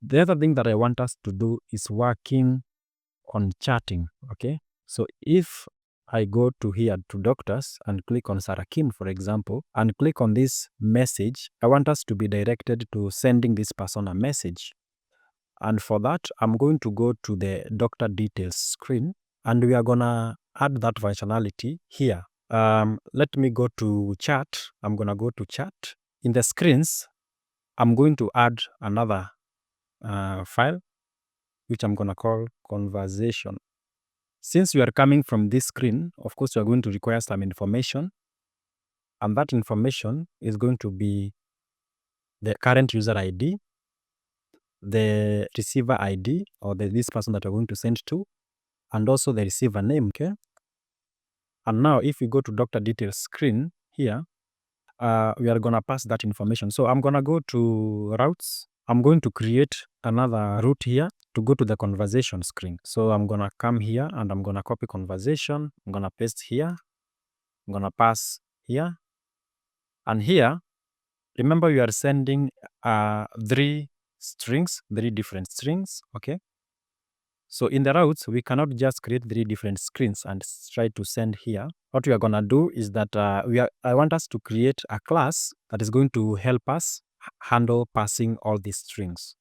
The other thing that I want us to do is working on chatting, okay? So if I go to here to doctors and click on Sarakim, for example, and click on this message, I want us to be directed to sending this person a message. And for that, I'm going to go to the doctor details screen, and we are gonna add that functionality here. Let me go to chat. I'm gonna go to chat. In the screens, I'm going to add another file, which I'm gonna call conversation. Since you are coming from this screen, of course, you are going to require some information, and that information is going to be the current user ID, the receiver ID, or this person that you're going to send to, and also the receiver name, okay? And now if we go to doctor details screen here, we are gonna pass that information. So I'm gonna go to routes. I'm going to create another route here to go to the conversation screen. So I'm gonna come here and I'm gonna copy conversation. I'm gonna paste here. I'm gonna pass here. And here, remember you are sending three different strings, okay? So in the routes, we cannot just create three different screens and try to send here. What we are gonna do is that I want us to create a class that is going to help us handle passing all these strings.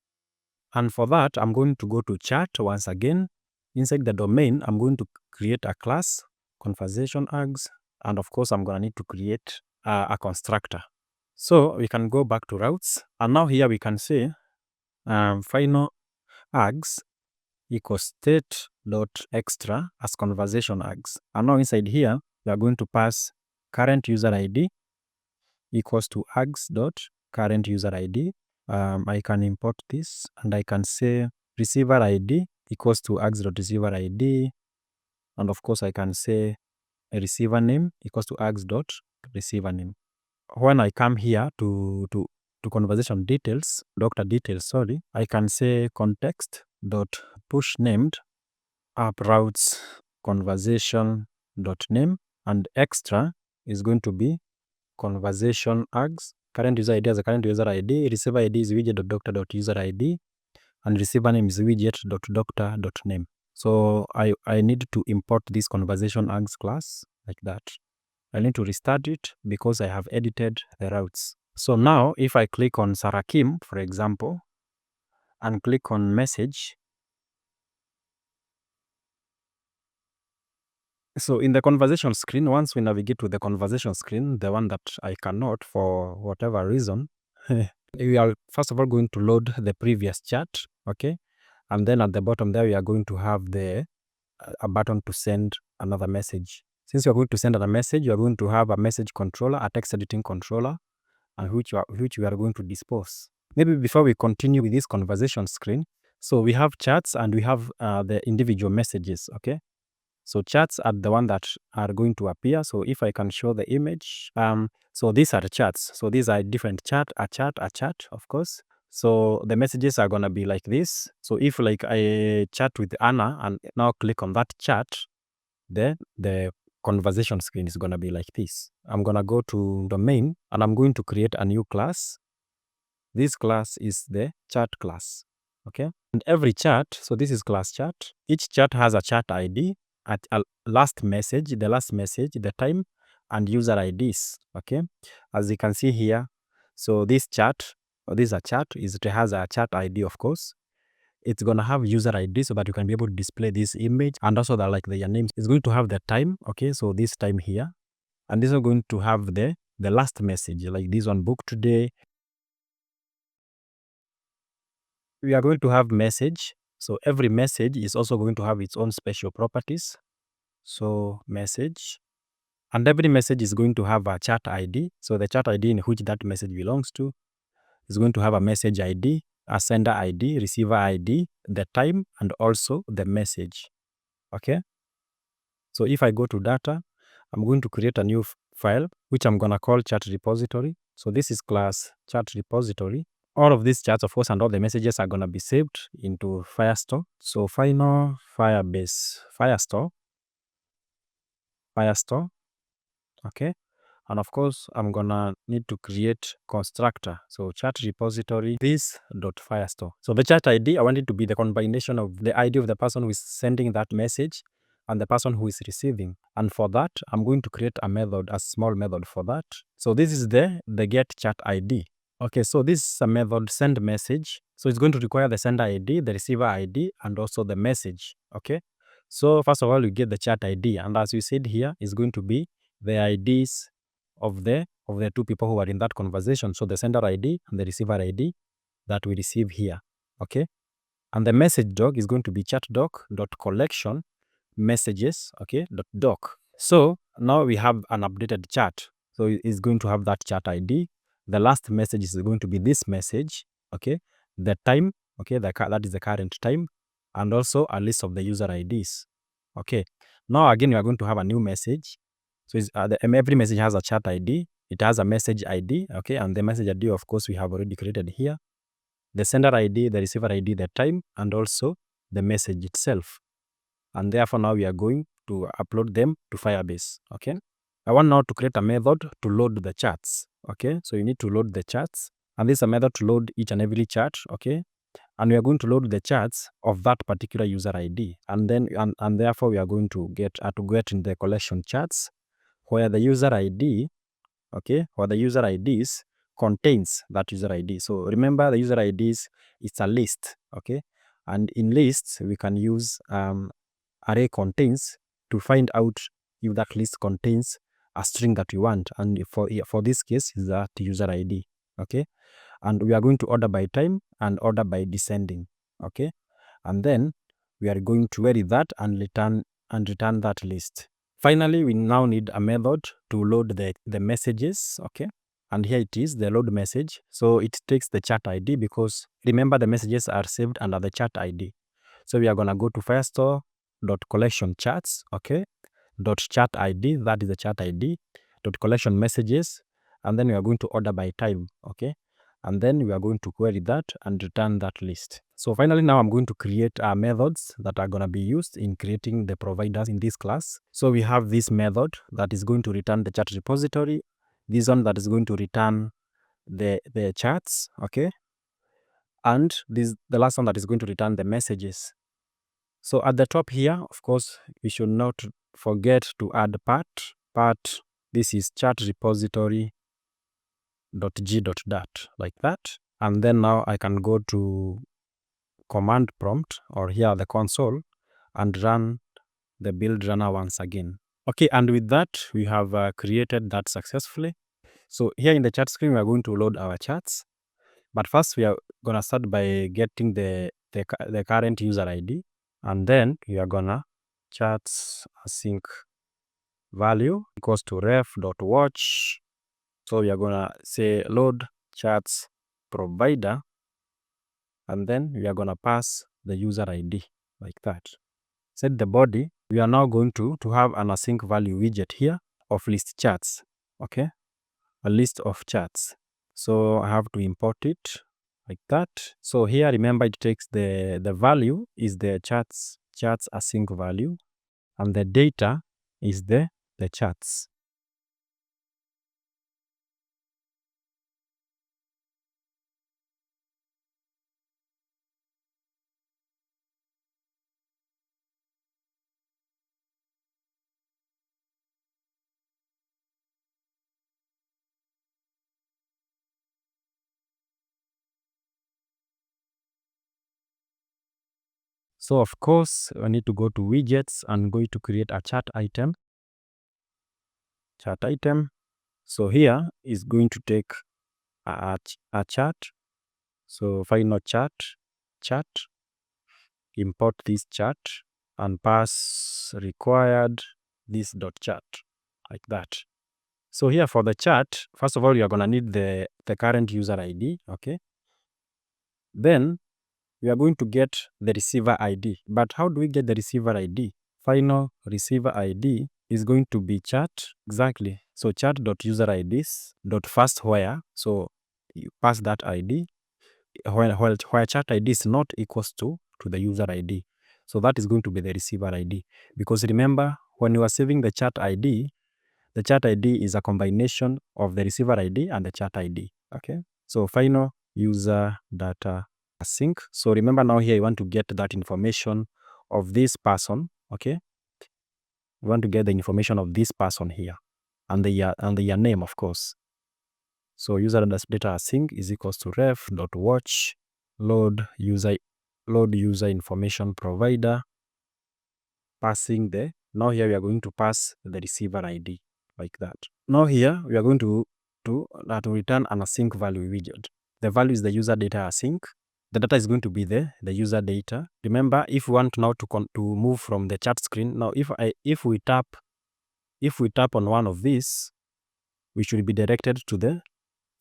And for that, I'm going to go to chat once again. Inside the domain, I'm going to create a class, conversation args, and of course, I'm gonna need to create a constructor. So we can go back to routes, and now here we can say final args equals state.extra as conversation args. And now inside here, we are going to pass current user ID equals to args.current user ID. I can import this and I can say receiver ID equals to args.receiver ID. And of course, I can say a receiver name equals to args.receiver name. When I come here to conversation details, doctor details, sorry, I can say context dot push named app routes conversation dot name, and extra is going to be conversation args. Current user ID as a current user ID, receiver ID is widget.doctor.user ID, and receiver name is widget.doctor.name. So I need to import this conversation args class like that. I need to restart it because I have edited the routes. So now if I click on Sarakim, for example, and click on message, so in the conversation screen, once we navigate to the conversation screen, the one that I cannot for whatever reason, we are first of all going to load the previous chat, okay? And then at the bottom there, we are going to have a button to send another message. Since you are going to send another message, you are going to have a message controller, a text editing controller, and which we are going to dispose. Maybe before we continue with this conversation screen, so we have chats and we have the individual messages, okay? So chats are the one that are going to appear. So if I can show the image, so these are chats. So these are different chat, of course. So the messages are gonna be like this. So if like I chat with Anna and now click on that chat, then the conversation screen is gonna be like this. I'm gonna go to domain and I'm going to create a new class. This class is the chat class, okay? And every chat, so this is class chat. Each chat has a chat ID, at a last message, the time, and user IDs, okay? As you can see here, so this chat, or this is a chat, it has a chat ID, of course. It's gonna have user ID so that you can be able to display this image, and also that like your name is going to have the time, okay? So this time here, and this is going to have the last message, like this one, book today. We are going to have message. So every message is also going to have its own special properties. So message, and every message is going to have a chat ID. So the chat ID in which that message belongs to is going to have a message ID, a sender ID, receiver ID, the time, and also the message. Okay. So if I go to data, I'm going to create a new file, which I'm going to call chat repository. So this is class chat repository. All of these chats, of course, and all the messages are going to be saved into Firestore. So final Firebase, Firestore, okay. And of course, I'm gonna need to create constructor. So chat repository this.firestore. So the chat ID, I want it to be the combination of the ID of the person who is sending that message and the person who is receiving. And for that, I'm going to create a method, a small method for that. So this is the get chat ID. Okay, so this is a method send message. So it's going to require the sender ID, the receiver ID, and also the message. Okay. So first of all, you get the chat ID, and as you said here, is going to be the IDs of the two people who are in that conversation. So the sender ID and the receiver ID that we receive here. Okay. And the message doc is going to be chatdoc.collection messages, okay, .doc. So now we have an updated chat. So it's going to have that chat ID. The last message is going to be this message, okay, the time, okay, that is the current time, and also a list of the user IDs. Okay. Now again, we are going to have a new message. So every message has a chat ID. It has a message ID, okay, and the message ID, of course, we have already created here. The sender ID, the receiver ID, the time, and also the message itself. And therefore now we are going to upload them to Firebase. Okay. I want now to create a method to load the chats. Okay. So you need to load the chats, and this is a method to load each and every chat. Okay. And we are going to load the chats of that particular user ID. And then, and therefore we are going to get in the collection chats where the user ID, okay, where the user IDs contains that user ID. So remember, the user IDs, it's a list. Okay. And in lists, we can use array contains to find out if that list contains a string that you want, and for this case is that user ID. Okay. And we are going to order by time and order by descending. Okay. And then we are going to query that and return that list. Finally, we now need a method to load the messages. Okay. And here it is, the load message. So it takes the chat ID, because remember, the messages are saved under the chat ID. So we are going to go to Firestore.collection chats, okay, .chat ID, that is the chat ID, .collection messages, and then we are going to order by time, okay, and then we are going to query that and return that list. So finally, now I'm going to create methods that are going to be used in creating the providers in this class. So we have this method that is going to return the chat repository, this one that is going to return the chats, okay, and this the last one that is going to return the messages. So at the top here, of course, we should not forget to add part. This is chat repository .g.dat, like that. And then now I can go to command prompt, or here the console, and run the build runner once again. Okay, and with that, we have created that successfully. So here in the chat screen, we are going to load our chats. But first, we are going to start by getting the current user ID. And then we are going to chats async value equals to ref.watch. So we are going to say load chats provider. And then we are going to pass the user ID like that. Set the body. We are now going to have an async value widget here of list chats. Okay. A list of chats. So I have to import it like that. So here, remember, it takes the value is the chats async value, and the data is the chats. So of course, I need to go to widgets and going to create a chat item. Chat item. So here is going to take a chat. So final chat, import this chat and pass required this .chat like that. So here for the chat, first of all, you are going to need the current user ID, okay? Then we are going to get the receiver ID. But how do we get the receiver ID? Final receiver ID is going to be chat, exactly. So chat.userid's.first where, so you pass that ID, where chat ID is not equals to the user ID. So that is going to be the receiver ID. Because remember, when you are saving the chat ID The chat ID is a combination of the receiver ID and the chat ID. Okay. So final user data async. So remember now here you want to get that information of this person. Okay. You want to get the information of this person here and the name, of course. So user data async is equals to ref.watch load user information provider, passing the, now here we are going to pass the receiver ID like that. Now here we are going to return an async value widget. The value is the user data async. The data is going to be the user data. Remember, if we want now to move from the chat screen, now if we tap on one of these, we should be directed to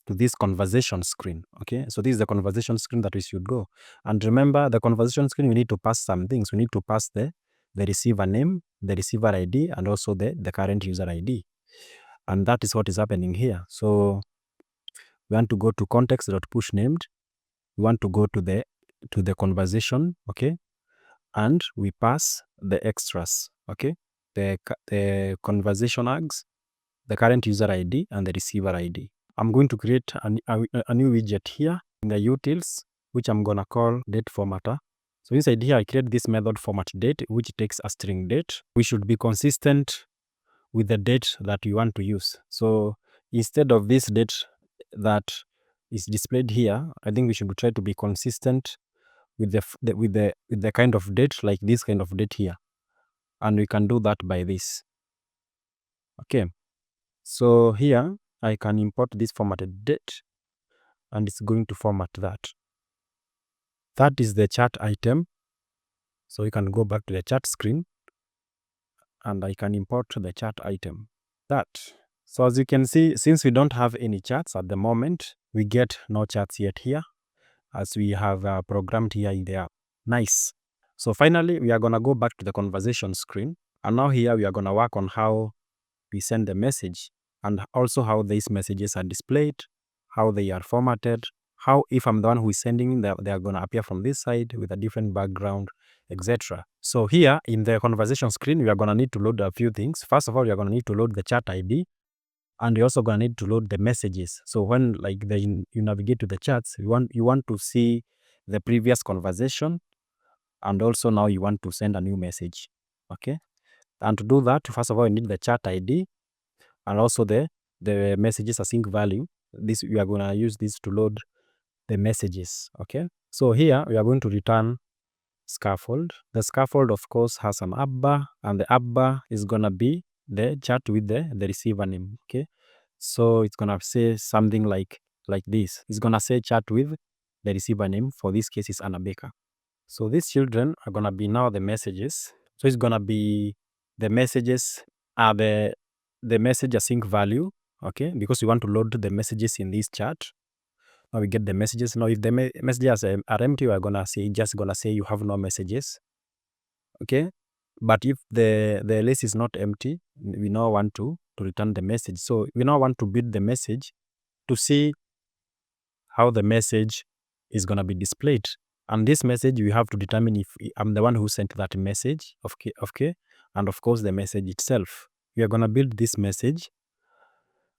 this conversation screen. Okay, so this is the conversation screen that we should go. And remember, the conversation screen, we need to pass some things. We need to pass the receiver name, the receiver ID, and also the current user ID. And that is what is happening here. So we want to go to context.pushNamed. We want to go to the conversation, okay, and we pass the extras, okay, the conversation args, the current user ID, and the receiver ID. I'm going to create a new widget here in the utils, which I'm gonna call date formatter. So inside here, I create this method format date, which takes a string date. We should be consistent with the date that we want to use. So instead of this date that is displayed here, I think we should try to be consistent with the kind of date, like this kind of date here, and we can do that by this. Okay, so here I can import this formatted date, and it's going to format that. That is the chat item. So you can go back to the chat screen, and I can import the chat item. That. So as you can see, since we don't have any chats at the moment, we get no chats yet here, as we have programmed here in the app. Nice. So finally, we are going to go back to the conversation screen. And now here we are going to work on how we send the message, and also how these messages are displayed, how they are formatted, how if I'm the one who is sending, they are going to appear from this side with a different background, etc. So here in the conversation screen, we are going to need to load a few things. First of all, we are going to need to load the chat ID, and you're also going to need to load the messages. So when you navigate to the chats, you want to see the previous conversation, and also now you want to send a new message. Okay, and to do that, first of all, you need the chat ID and also the messages async value. This, we are going to use this to load the messages. Okay, so here we are going to return scaffold. The scaffold, of course, has an app bar, and the app bar is going to be the chat with the receiver name. Okay, so it's going to say something like this. It's going to say chat with the receiver name. For this case, it's Anna Baker. So these children are going to be now the messages. So it's going to be the messages are the message async value, okay, because we want to load the messages in this chat. Now we get the messages. Now if the messages are empty, we're gonna say you have no messages, okay. But if the list is not empty, we now want to return the message. So we now want to build the message to see how the message is gonna be displayed. And this message, we have to determine if I'm the one who sent that message, okay, and of course the message itself. We are gonna build this message,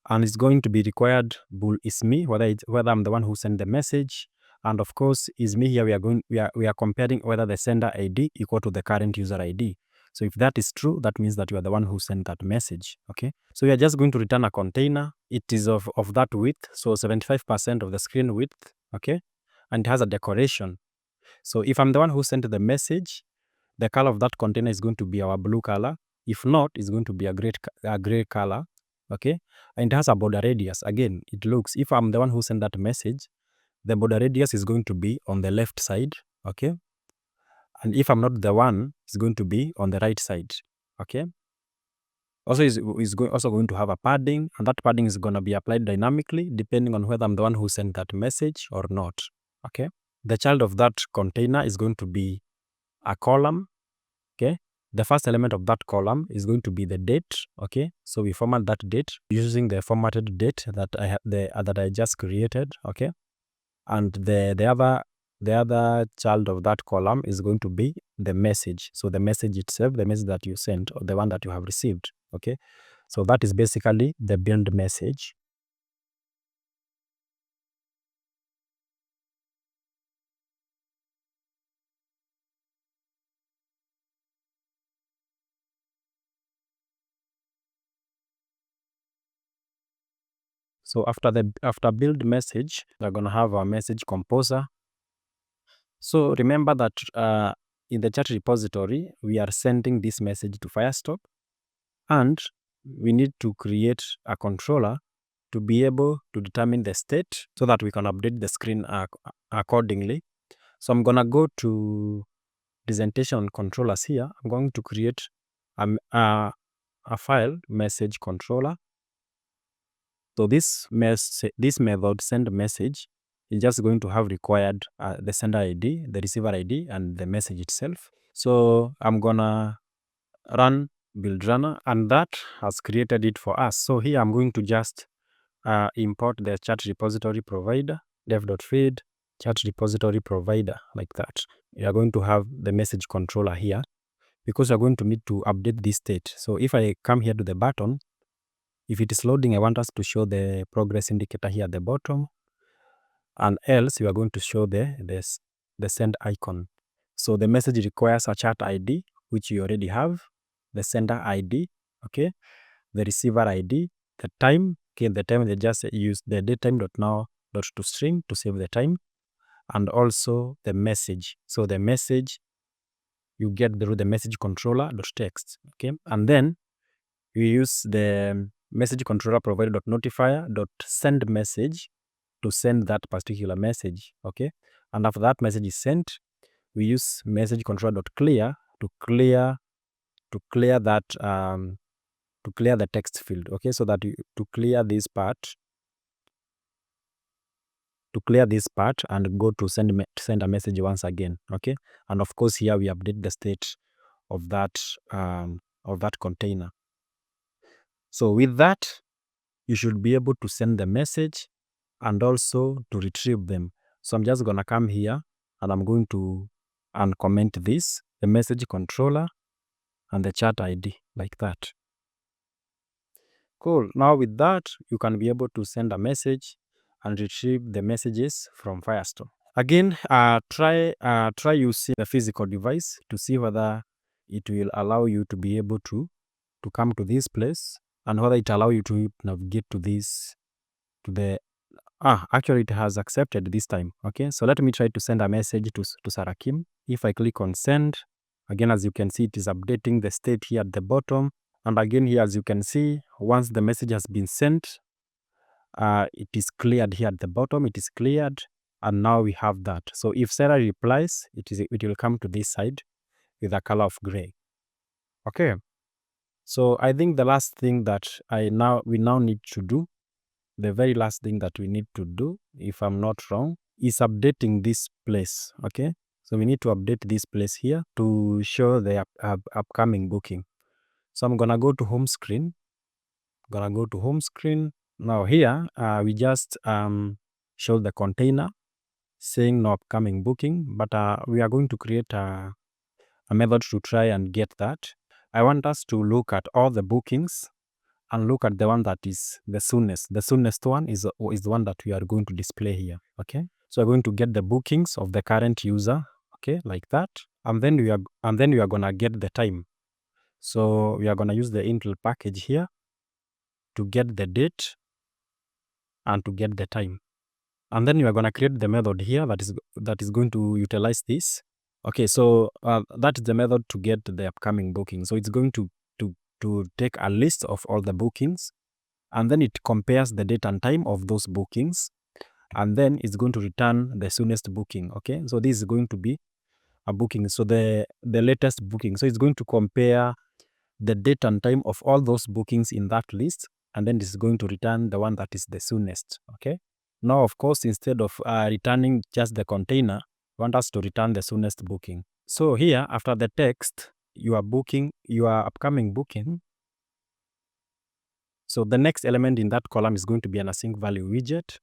and it's going to be required bool is me, whether I'm the one who sent the message, and of course is me here. We are comparing whether the sender ID equal to the current user ID. So if that is true, that means that you are the one who sent that message. Okay, so we are just going to return a container. It is of that width, so 75% of the screen width. Okay, and it has a decoration. So if I'm the one who sent the message, the color of that container is going to be our blue color. If not, it's going to be a gray color. Okay, and it has a border radius. Again, it looks, if I'm the one who sent that message, the border radius is going to be on the left side. Okay, and if I'm not the one, it's going to be on the right side. Okay, also is also going to have a padding, and that padding is going to be applied dynamically depending on whether I'm the one who sent that message or not. Okay, the child of that container is going to be a column. Okay, the first element of that column is going to be the date. Okay, so we format that date using the formatted date that I just created. Okay, and the other child of that column is going to be the message. So the message itself, the message that you sent, or the one that you have received. Okay, So that is basically the build message. So after build message, we're gonna have our message composer. So remember that in the chat repository, we are sending this message to Firestore, and we need to create a controller to be able to determine the state so that we can update the screen accordingly. So I'm gonna go to presentation controllers here. I'm going to create a file message controller. So this method send message is just going to have required the sender ID, the receiver ID, and the message itself. So I'm gonna run build runner, and that has created it for us. So here I'm going to just import the chat repository provider, dev.feed chat repository provider, like that. You are going to have the message controller here because you're going to need to update this state. So if I come here to the button, if it is loading, I want us to show the progress indicator here at the bottom, and else you are going to show the send icon. So the message requires a chat ID, which you already have, the sender ID, okay, the receiver ID, the time, okay, the time they just use the datetime.now.toString to save the time, and also the message. So the message you get through the message controller.text, okay, and then you use the message controller provider.notifier.send message to send that particular message, okay, and after that message is sent, we use message controller.clear to clear that to clear the text field, okay, so that to clear this part and go to send a message once again, okay, and of course here we update the state of that container. So with that, you should be able to send the message and also to retrieve them. So I'm just gonna come here and I'm going to uncomment this, the message controller and the chat ID, like that. Cool. Now with that, you can be able to send a message and retrieve the messages from Firestore. Again, try using the physical device to see whether it will allow you to be able to come to this place, and whether it allow you to navigate to this, to the actually it has accepted this time. Okay, so let me try to send a message to Sarakim. If I click on send, again, as you can see, it is updating the state here at the bottom. And again, here, as you can see, once the message has been sent, it is cleared here at the bottom. It is cleared, and now we have that. So if Sarah replies, it will come to this side with a color of gray. Okay. So I think the last thing that we now need to do, the very last thing that we need to do, if I'm not wrong, is updating this place. Okay. So we need to update this place here to show the upcoming booking. So I'm gonna go to home screen. Now here, we just show the container saying no upcoming booking, but we are going to create a method to try and get that. I want us to look at all the bookings and look at the one that is the soonest. The soonest one is the one that we are going to display here. Okay, so we're going to get the bookings of the current user. Okay, like that, and then we are gonna get the time. So we are gonna use the Intel package here to get the date and to get the time, and then we are gonna create the method here that is going to utilize this. Okay, so that is the method to get the upcoming booking. So it's going to take a list of all the bookings, and then it compares the date and time of those bookings, and then it's going to return the soonest booking. Okay, so this is going to be a booking, so the latest booking. So it's going to compare the date and time of all those bookings in that list, and then it's going to return the one that is the soonest. Okay, now of course, instead of returning just the container, we want us to return the soonest booking. So here, after the text, your upcoming booking, so the next element in that column is going to be an async value widget,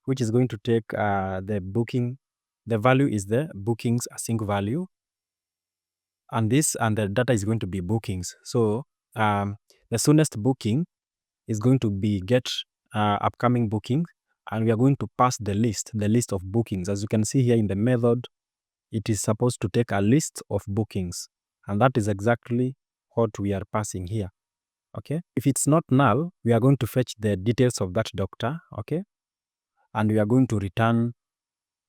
which is going to take the booking. The value is the bookings async value, and the data is going to be bookings. So the soonest booking is going to be get upcoming booking, and we are going to pass the list of bookings. As you can see here in the method, it is supposed to take a list of bookings, and that is exactly what we are passing here. Okay, if it's not null, we are going to fetch the details of that doctor. Okay, and we are going to return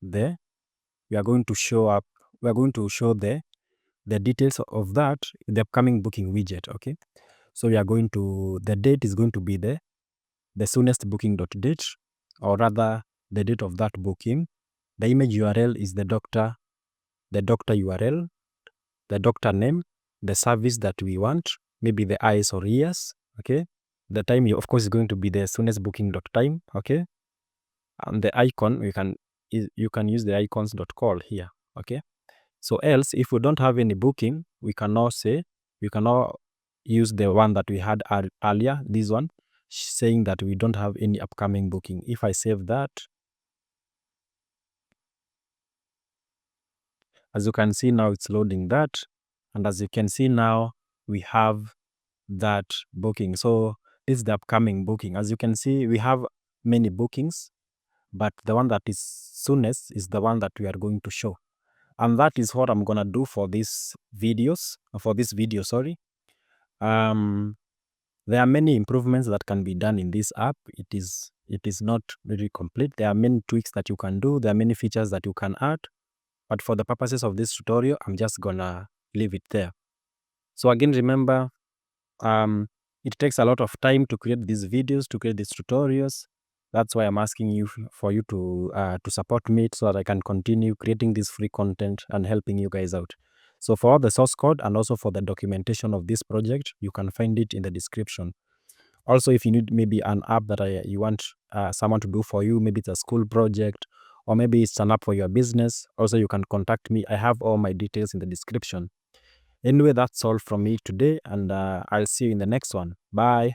we are going to show the details of that in the upcoming booking widget. Okay, so we are going to, the date is going to be the soonest booking.date, or rather the date of that booking. The image URL is the doctor URL, the doctor name, the service that we want, maybe the eyes or ears. Okay, the time, of course, is going to be the soonest booking.time. Okay, and the icon, you can use the icons.call here. Okay, so else, if we don't have any booking, we can now use the one that we had earlier, this one, saying that we don't have any upcoming booking. If I save that, as you can see now, it's loading that, and as you can see now, we have that booking. So this is the upcoming booking. As you can see, we have many bookings, but the one that is soonest is the one that we are going to show. And that is what I'm gonna do for this video, sorry. There are many improvements that can be done in this app. It is not really complete. There are many tweaks that you can do. There are many features that you can add. But for the purposes of this tutorial, I'm just gonna leave it there. So again, remember, it takes a lot of time to create these videos, to create these tutorials. That's why I'm asking you for you to support me, so that I can continue creating this free content and helping you guys out. So for all the source code and also for the documentation of this project, you can find it in the description. Also, if you need maybe an app that you want someone to do for you, maybe it's a school project, or maybe it's an app for your business, also you can contact me. I have all my details in the description. Anyway, that's all from me today, and I'll see you in the next one. Bye.